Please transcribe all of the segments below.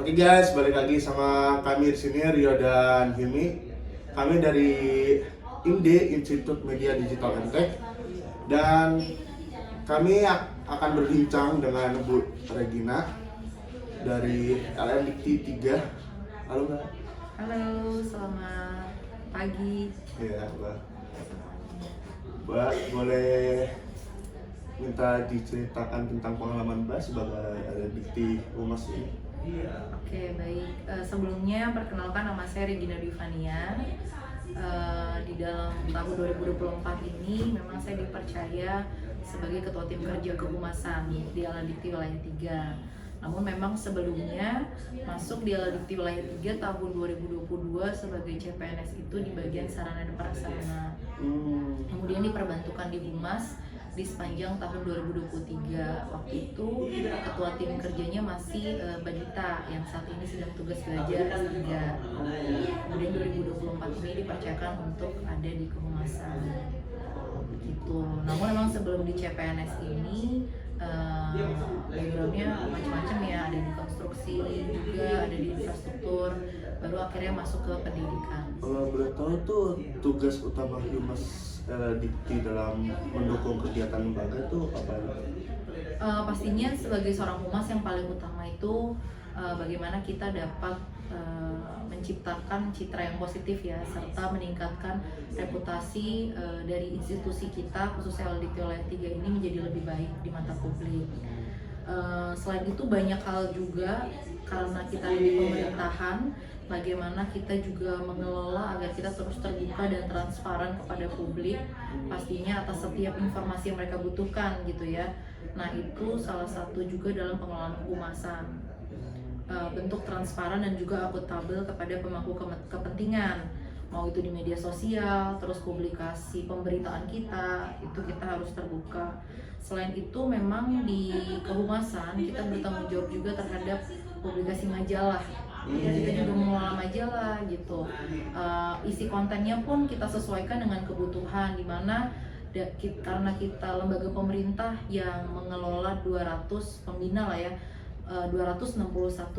Oke guys, balik lagi sama kami di sini Rio dan Himi. Kami dari IMD, Institut Media Digital and Tech, dan kami akan berbincang dengan Bu Regina dari LM Dikti 3. Halo Mbak. Halo, selamat pagi. Ya Mbak. Mbak, boleh minta diceritakan tentang pengalaman Mbak sebagai LM Dikti Humas ini? Oke, baik. Sebelumnya perkenalkan, nama saya Regina Divania. Di dalam tahun 2024 ini memang saya dipercaya sebagai Ketua Tim Kerja Kehumasan di Aladikti Wilayah 3. Namun memang sebelumnya masuk di Aladikti Wilayah 3 tahun 2022 sebagai CPNS itu di bagian sarana dan prasarana. Kemudian diperbantukan di Humas di sepanjang tahun 2023. Waktu itu ketua tim kerjanya masih Mbak Dita yang saat ini sedang tugas belajar S3. Kemudian 2024 ini dipercayakan untuk ada di kehumasan gitu. Namun memang sebelum di CPNS ini backgroundnya macam-macam ya, ada di konstruksi juga, ada di infrastruktur, baru akhirnya masuk ke pendidikan. Kalau boleh tahu tuh tugas utama Humas Dikti dalam mendukung kegiatan lembaga itu apa? Pastinya sebagai seorang humas yang paling utama itu bagaimana kita dapat menciptakan citra yang positif ya, serta meningkatkan reputasi dari institusi kita khususnya Aladikti Wilayah 3 ini menjadi lebih baik di mata publik. Selain itu banyak hal juga karena kita di pemerintahan, bagaimana kita juga mengelola agar kita terus terbuka dan transparan kepada publik, pastinya atas setiap informasi yang mereka butuhkan gitu ya. Nah itu salah satu juga dalam pengelolaan kehumasan, bentuk transparan dan juga akuntabel kepada pemangku kepentingan, mau itu di media sosial, terus publikasi pemberitaan kita, itu kita harus terbuka. Selain itu memang di kehumasan kita bertanggung jawab juga terhadap publikasi majalah. Ya, kita juga mengelola majalah gitu. Isi kontennya pun kita sesuaikan dengan kebutuhan, dimana karena kita lembaga pemerintah yang mengelola 200 pembina lah ya, 261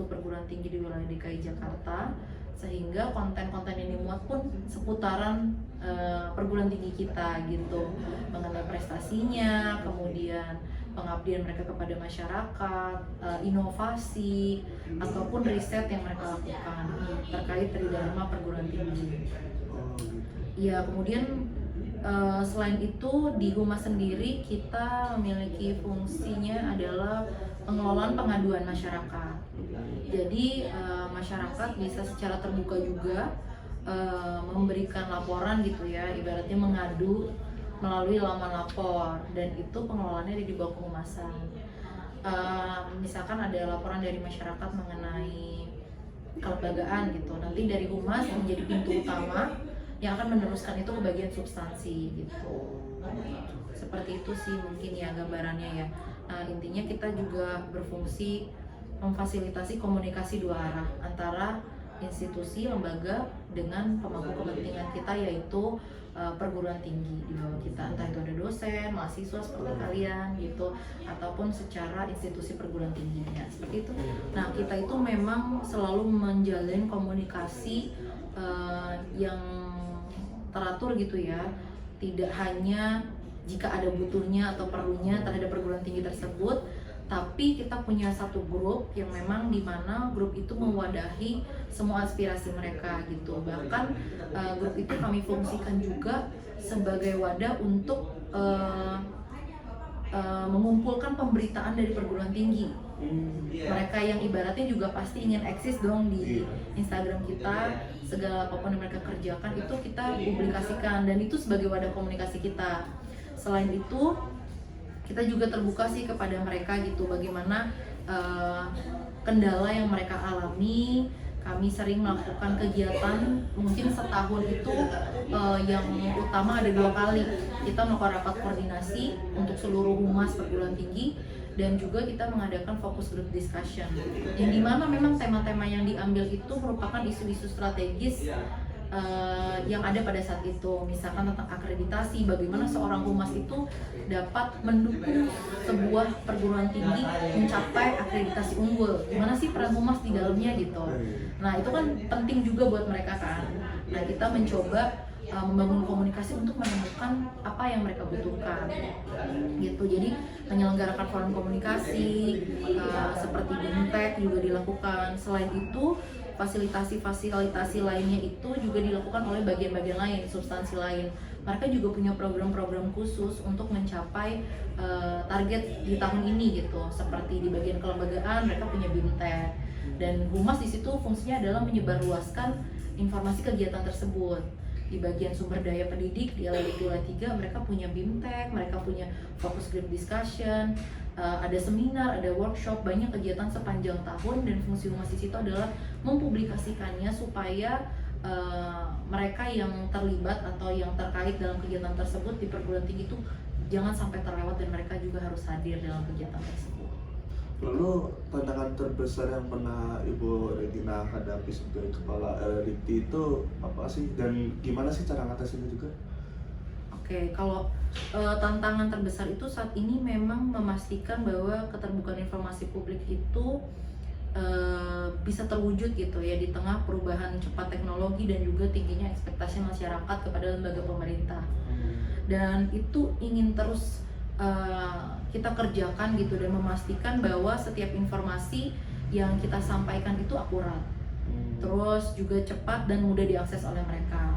perguruan tinggi di wilayah DKI Jakarta, sehingga konten-konten yang dimuat pun seputaran perguruan tinggi kita gitu, mengenai prestasinya, kemudian pengabdian mereka kepada masyarakat, inovasi ataupun riset yang mereka lakukan terkait tridharma perguruan tinggi. Ya, kemudian selain itu di Humas sendiri kita memiliki fungsinya adalah pengelolaan pengaduan masyarakat. Jadi masyarakat bisa secara terbuka juga memberikan laporan gitu ya, ibaratnya mengadu melalui laman lapor, dan itu pengelolaannya di bawah kehumasan. Misalkan ada laporan dari masyarakat mengenai kelembagaan gitu, nanti dari humas menjadi pintu utama yang akan meneruskan itu ke bagian substansi gitu. Seperti itu sih mungkin ya gambarannya ya. Intinya kita juga berfungsi memfasilitasi komunikasi dua arah antara institusi, lembaga dengan pemangku kepentingan kita, yaitu perguruan tinggi di bawah kita, entah itu ada dosen, mahasiswa seperti kalian gitu, ataupun secara institusi perguruan tingginya seperti itu. Nah kita itu memang selalu menjalin komunikasi yang teratur gitu ya, tidak hanya jika ada butuhnya atau perlunya terhadap perguruan tinggi tersebut, tapi kita punya satu grup yang memang dimana grup itu mewadahi semua aspirasi mereka gitu. Bahkan grup itu kami fungsikan juga sebagai wadah untuk mengumpulkan pemberitaan dari perguruan tinggi. Mereka yang ibaratnya juga pasti ingin eksis dong di Instagram kita, segala apapun yang mereka kerjakan itu kita publikasikan, dan itu sebagai wadah komunikasi kita. Selain itu kita juga terbuka sih kepada mereka gitu, bagaimana kendala yang mereka alami. Kami sering melakukan kegiatan, mungkin setahun itu yang utama ada 2 kali. Kita melakukan rapat koordinasi untuk seluruh humas perguruan tinggi, dan juga kita mengadakan focus group discussion, yang dimana memang tema-tema yang diambil itu merupakan isu-isu strategis yang ada pada saat itu, misalkan tentang akreditasi, bagaimana seorang humas itu dapat mendukung sebuah perguruan tinggi mencapai akreditasi unggul, gimana sih peran humas di dalamnya gitu. Nah itu kan penting juga buat mereka kan. Nah kita mencoba membangun komunikasi untuk menemukan apa yang mereka butuhkan gitu. Jadi menyelenggarakan forum komunikasi seperti BIMTEK juga dilakukan. Selain itu fasilitasi lainnya itu juga dilakukan oleh bagian-bagian lain, substansi lain. Mereka juga punya program-program khusus untuk mencapai target di tahun ini gitu. Seperti di bagian kelembagaan mereka punya BIMTEK, dan humas di situ fungsinya adalah menyebarluaskan informasi kegiatan tersebut. Di bagian sumber daya pendidik di LLDK Wilayah 3 mereka punya BIMTEK, mereka punya focus group discussion, ada seminar, ada workshop, banyak kegiatan sepanjang tahun, dan fungsi humas di situ adalah mempublikasikannya supaya mereka yang terlibat atau yang terkait dalam kegiatan tersebut di perguruan tinggi itu jangan sampai terlewat, dan mereka juga harus hadir dalam kegiatan tersebut. Lalu tantangan terbesar yang pernah Ibu Regina hadapi sebagai kepala LLDK itu apa sih, dan gimana sih cara ngatasinnya juga? Oke, kalau tantangan terbesar itu saat ini memang memastikan bahwa keterbukaan informasi publik itu bisa terwujud gitu ya di tengah perubahan cepat teknologi dan juga tingginya ekspektasi masyarakat kepada lembaga pemerintah. Dan itu ingin terus kita kerjakan gitu, dan memastikan bahwa setiap informasi yang kita sampaikan itu akurat, terus juga cepat dan mudah diakses oleh mereka.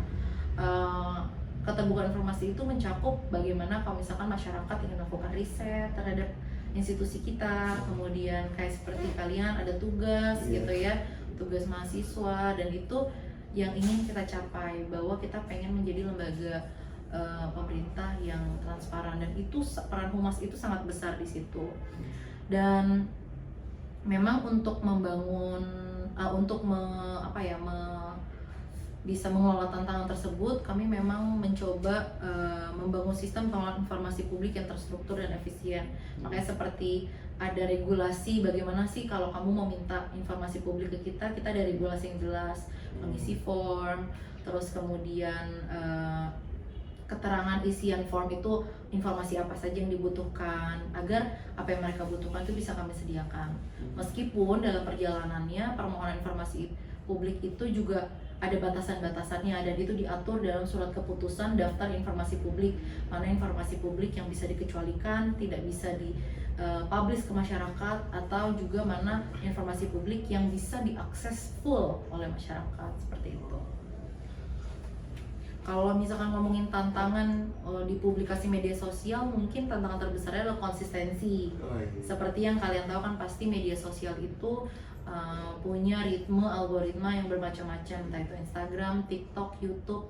Keterbukaan informasi itu mencakup bagaimana kalau misalkan masyarakat ingin melakukan riset terhadap institusi kita, kemudian kayak seperti kalian ada tugas gitu ya, tugas mahasiswa, dan itu yang ingin kita capai, bahwa kita pengen menjadi lembaga pemerintah yang transparan, dan itu peran humas itu sangat besar di situ. Dan memang untuk membangun bisa mengelola tantangan tersebut, kami memang mencoba membangun sistem pengelolaan informasi publik yang terstruktur dan efisien. Makanya seperti ada regulasi, bagaimana sih kalau kamu mau minta informasi publik ke kita ada regulasi yang jelas, mengisi form, terus kemudian keterangan isian form itu informasi apa saja yang dibutuhkan, agar apa yang mereka butuhkan itu bisa kami sediakan. Meskipun dalam perjalanannya permohonan informasi publik itu juga ada batasan-batasannya, dan itu diatur dalam surat keputusan daftar informasi publik, mana informasi publik yang bisa dikecualikan, tidak bisa dipublish ke masyarakat, atau juga mana informasi publik yang bisa diakses full oleh masyarakat, seperti itu. Kalau misalkan ngomongin tantangan di publikasi media sosial, mungkin tantangan terbesarnya adalah konsistensi. Seperti yang kalian tahu kan, pasti media sosial itu punya ritme algoritma yang bermacam-macam, entah itu Instagram, TikTok, YouTube,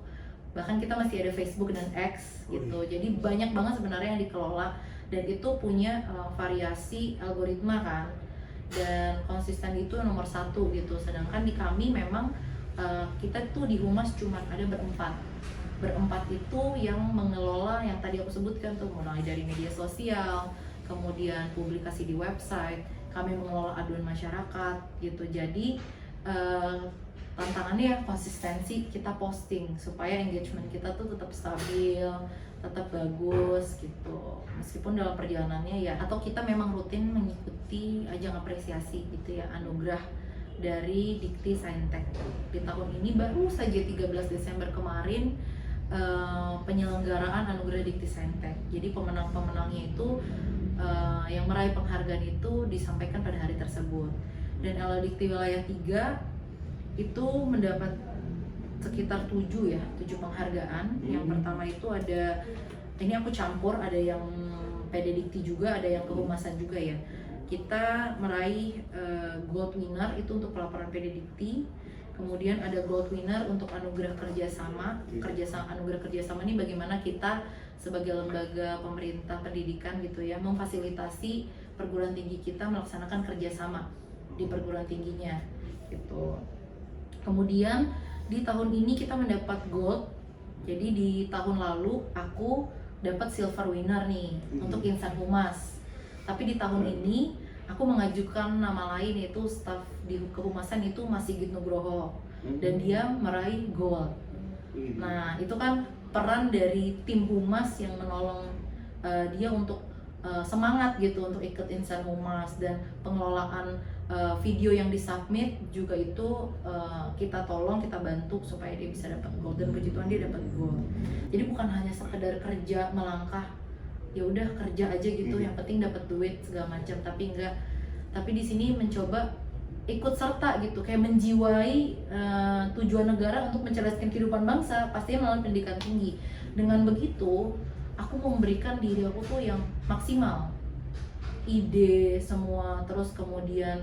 bahkan kita masih ada Facebook dan X gitu. Jadi banyak banget sebenarnya yang dikelola, dan itu punya variasi algoritma kan. Dan konsisten itu nomor satu gitu. Sedangkan di kami memang kita tuh di humas cuma ada berempat itu yang mengelola yang tadi aku sebutkan tuh, mulai dari media sosial, kemudian publikasi di website, kami mengelola aduan masyarakat gitu. Jadi tantangannya ya konsistensi kita posting supaya engagement kita tuh tetap stabil, tetap bagus gitu, meskipun dalam perjalanannya ya, atau kita memang rutin mengikuti ajang apresiasi gitu ya, anugerah dari Dikti Saintek. Di tahun ini baru saja 13 Desember kemarin penyelenggaraan anugerah Dikti Saintek. Jadi pemenang-pemenangnya itu yang meraih penghargaan itu disampaikan pada hari tersebut. Dan LLDK Wilayah 3 itu mendapat sekitar 7 penghargaan. Yang pertama itu ada, ini aku campur, ada yang PD Dikti juga, ada yang kehumasan juga ya. Kita meraih gold winner itu untuk pelaporan PD Dikti, kemudian ada gold winner untuk anugerah kerjasama. Anugerah kerjasama ini bagaimana kita sebagai lembaga pemerintah pendidikan gitu ya, memfasilitasi perguruan tinggi kita melaksanakan kerjasama di perguruan tingginya gitu. Kemudian di tahun ini kita mendapat gold. Jadi di tahun lalu aku dapat silver winner nih untuk insan humas. Tapi di tahun ini aku mengajukan nama lain, yaitu staf di kehumasan itu Mas Sigit Nugroho, dan dia meraih gold Nah, itu kan peran dari tim humas yang menolong dia untuk semangat gitu untuk ikut insan humas, dan pengelolaan video yang disubmit juga itu kita tolong, kita bantu supaya dia bisa dapat gold, dan puji Tuhan dia dapat gold. Jadi bukan hanya sekedar kerja melangkah, ya udah kerja aja gitu, yang penting dapat duit segala macam, tapi enggak. Tapi di sini mencoba ikut serta gitu, kayak menjiwai tujuan negara untuk mencerdaskan kehidupan bangsa, pastinya melalui pendidikan tinggi. Dengan begitu, aku memberikan diri aku tuh yang maksimal, ide semua, terus kemudian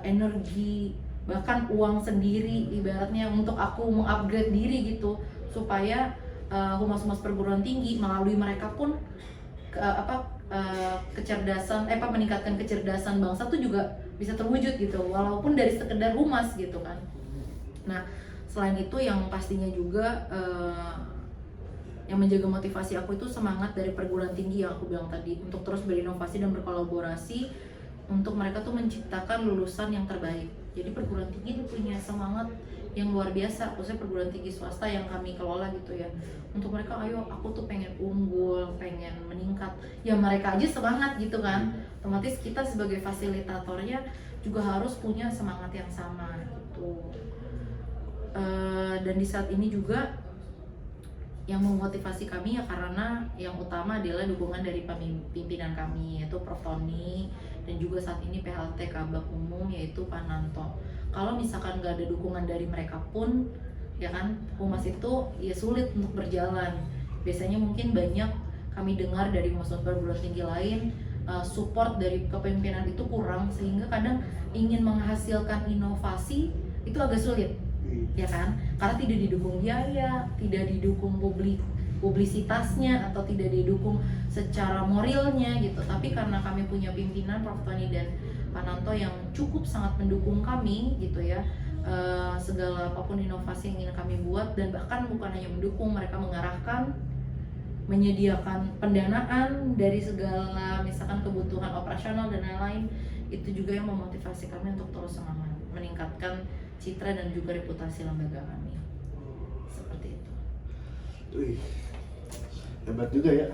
energi, bahkan uang sendiri ibaratnya untuk aku mengupgrade diri gitu, supaya humas-humas perguruan tinggi melalui mereka pun kecerdasan meningkatkan kecerdasan bangsa tuh juga bisa terwujud gitu, walaupun dari sekedar humas gitu kan. Nah, selain itu yang pastinya juga yang menjaga motivasi aku itu semangat dari perguruan tinggi yang aku bilang tadi, untuk terus berinovasi dan berkolaborasi untuk mereka tuh menciptakan lulusan yang terbaik. Jadi perguruan tinggi itu punya semangat yang luar biasa, khususnya perguruan tinggi swasta yang kami kelola gitu ya. Untuk mereka, ayo aku tuh pengen unggul, pengen meningkat. Ya mereka aja semangat gitu kan. Otomatis kita sebagai fasilitatornya juga harus punya semangat yang sama gitu. Dan di saat ini juga yang memotivasi kami ya karena yang utama adalah dukungan dari pimpinan kami, yaitu Prof. Tony, dan juga saat ini PLT Kabak Umum yaitu Pak Nanto. Kalau misalkan nggak ada dukungan dari mereka pun, ya kan, humas itu ya sulit untuk berjalan. Biasanya mungkin banyak kami dengar dari humas perguruan tinggi lain, support dari kepemimpinan itu kurang, sehingga kadang ingin menghasilkan inovasi itu agak sulit. Ya kan, karena tidak didukung biaya, tidak didukung publisitasnya, atau tidak didukung secara moralnya gitu. Tapi karena kami punya pimpinan Prof. Tony dan Pak Nanto yang cukup sangat mendukung kami gitu ya, segala apapun inovasi yang ingin kami buat, dan bahkan bukan hanya mendukung, mereka mengarahkan, menyediakan pendanaan dari segala misalkan kebutuhan operasional dan lain-lain. Itu juga yang memotivasi kami untuk terus semangat meningkatkan citra dan juga reputasi lembaga kami. Seperti itu. Wih, hebat juga ya.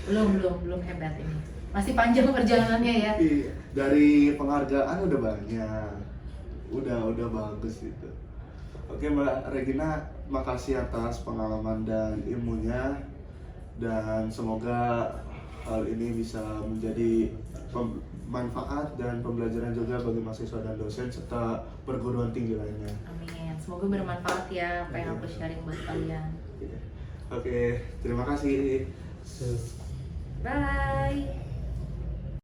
Belum hebat ini. Masih panjang perjalanannya ya. Dari penghargaan udah banyak. Udah bagus itu. Oke Mbak Regina, makasih atas pengalaman dan ilmunya, dan semoga hal ini bisa menjadi manfaat dan pembelajaran juga bagi mahasiswa dan dosen serta perguruan tinggi lainnya. Amin. Semoga bermanfaat ya apa yang aku sharing buat kalian. Oke, terima kasih. Bye.